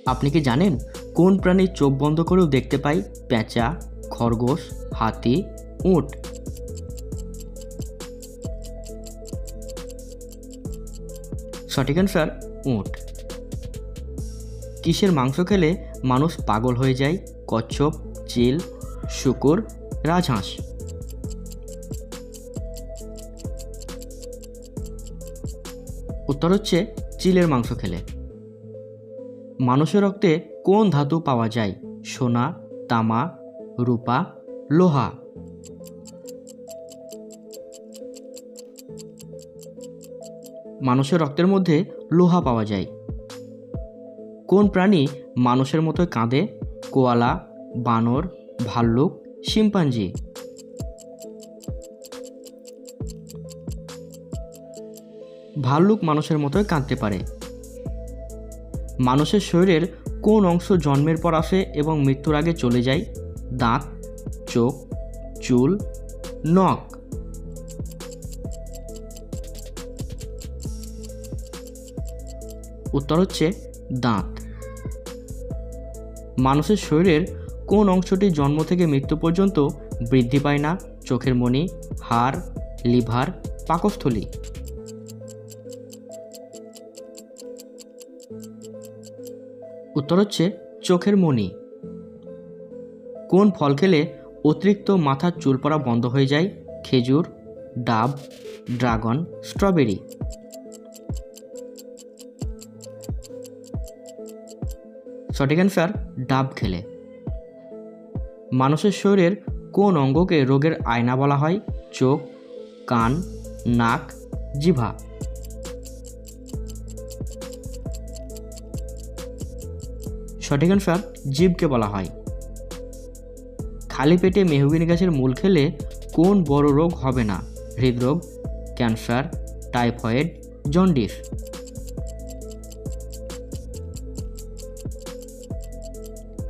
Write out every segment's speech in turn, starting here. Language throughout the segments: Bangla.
আপনি কি জানেন কোন প্রাণী চোখ বন্ধ করেও দেখতে পায়? পেঁচা, খরগোশ, হাতি, উট। সঠিক অ্যান্সার উট। কিসের মাংস খেলে মানুষ পাগল হয়ে যায়? কচ্ছপ, চিল, শূকর, রাজহাঁস। উত্তর হচ্ছে চিলের মাংস খেলে। মানুষের রক্তে কোন ধাতু পাওয়া যায়? সোনা, তামা, রূপা, লোহা। মানুষের রক্তের মধ্যে লোহা পাওয়া যায়। কোন প্রাণী মানুষের মতো কাঁদে? কোয়ালা, বানর, ভাল্লুক, শিম্পাঞ্জি। ভাল্লুক মানুষের মতোই কাঁদতে পারে। মানুষের শরীরের কোন অংশ জন্মের পর আসে এবং মৃত্যুর আগে চলে যায়? দাঁত, চোখ, চুল, নখ। উত্তর হচ্ছে দাঁত। মানুষের শরীরের কোন অংশটি জন্ম থেকে মৃত্যু পর্যন্ত বৃদ্ধি পায় না? চোখের মণি, হাড়, লিভার, পাকস্থলী। উত্তর হচ্ছে চোখের মণি। কোন ফল খেলে অতিরিক্ত মাথার চুল পড়া বন্ধ হয়ে যায়? খেজুর, ডাব, ড্রাগন, স্ট্রবেরি। সঠিক অ্যান্সার ডাব খেলে। মানুষের শরীরের কোন অঙ্গকে রোগের আয়না বলা হয়? চোখ, কান, নাক, জিহ্বা। সঠিক অ্যান্সার জিভকে বলা হয়। খালি পেটে মেহগিনি গাছের মূল খেলে কোন বড় রোগ হবে না? হৃদরোগ, ক্যান্সার, টাইফয়েড, জন্ডিস।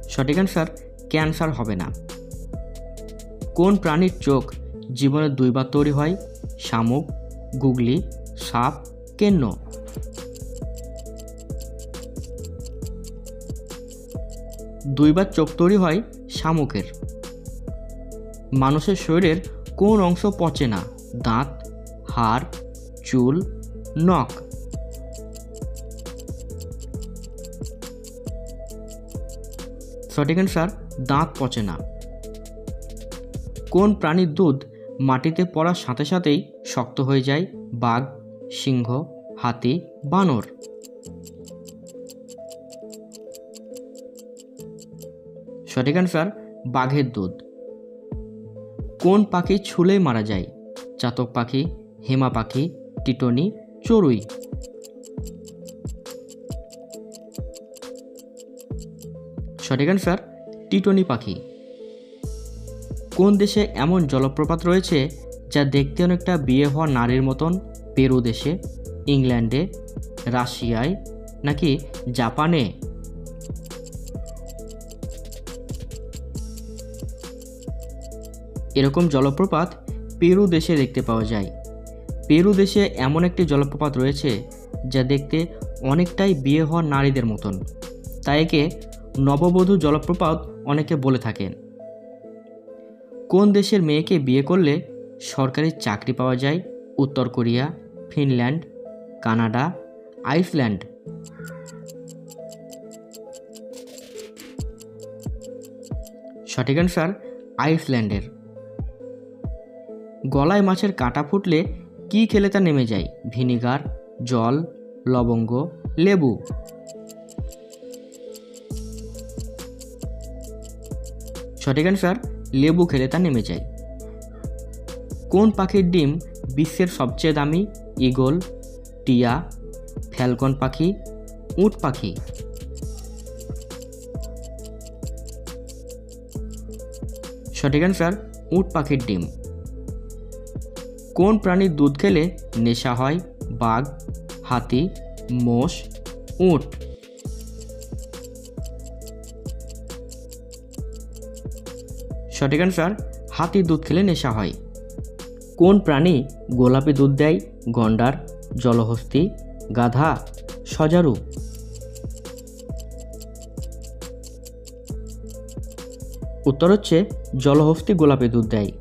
সঠিক অ্যান্সার ক্যান্সার হবে না। কোন প্রাণীর চোখ জীবনে দুইবার তৈরি হয়? শামুক, গুগলি, সাপ, কেন্ন। দুইবার চোখ তৈরি হয় শামুকের। মানুষের শরীরের কোন অংশ পচে না? দাঁত, হাড়, চুল, নখ। সঠিক অ্যান্সার দাঁত পচে না। কোন প্রাণীর দুধ মাটিতে পড়ার সাথে সাথেই শক্ত হয়ে যায়? বাঘ, সিংহ, হাতি, বানর। সঠিক অ্যান্সার বাঘের দুধ। কোন পাখি ছুলেই মারা যায়? চাতক পাখি, হেমা পাখি, টিটনি, চড়ুই। সঠিক অ্যান্সার টিটনি পাখি। কোন দেশে এমন জলপ্রপাত রয়েছে যা দেখতে অনেকটা বিয়ে হওয়া নারীর মতন? পেরু দেশে, ইংল্যান্ডে, রাশিয়ায় নাকি জাপানে? এরকম জলপ্রপাত পেরু দেশে দেখতে পাওয়া যায়। পেরু দেশে এমন একটি জলপ্রপাত রয়েছে যা দেখতে অনেকটাই বিয়ে হওয়া নারীদের মতন, তাই একে নববধূ জলপ্রপাত অনেকে বলে থাকেন। কোন দেশের মেয়েকে বিয়ে করলে সরকারি চাকরি পাওয়া যায়? উত্তর কোরিয়া, ফিনল্যান্ড, কানাডা, আইসল্যান্ড। সঠিক অ্যান্সার আইসল্যান্ডের। গলায় মাছের কাঁটা ফুটলে কি খেলে তা নেমে যায়? ভিনিগার, জল, লবঙ্গ, লেবু। সঠিক অ্যান্সার লেবু খেলে তা নেমে যায়। কোন পাখির ডিম বিশ্বের সবচেয়ে দামি? ঈগল, টিয়া, ফ্যালকন পাখি, উট পাখি। সঠিক অ্যান্সার উট পাখির ডিম। কোন প্রাণীর দুধ খেলে নেশা হয়? বাঘ, হাতি, মোষ, উট। সঠিক অ্যান্সার হাতির দুধ খেলে নেশা হয়। কোন প্রাণী গোলাপি দুধ দেয়? গন্ডার, জলহস্তী, গাধা, সজারু। উত্তর হচ্ছে জলহস্তী গোলাপি দুধ দেয়।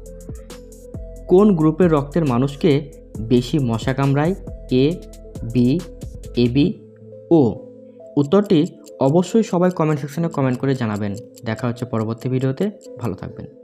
কোন গ্রুপের রক্তের মানুষকে বেশি মশা কামড়ায়? এ, বি, এবি, ও। উত্তরটি অবশ্যই সবাই কমেন্ট সেকশনে কমেন্ট করে জানাবেন। দেখা হচ্ছে পরবর্তী ভিডিওতে। ভালো থাকবেন।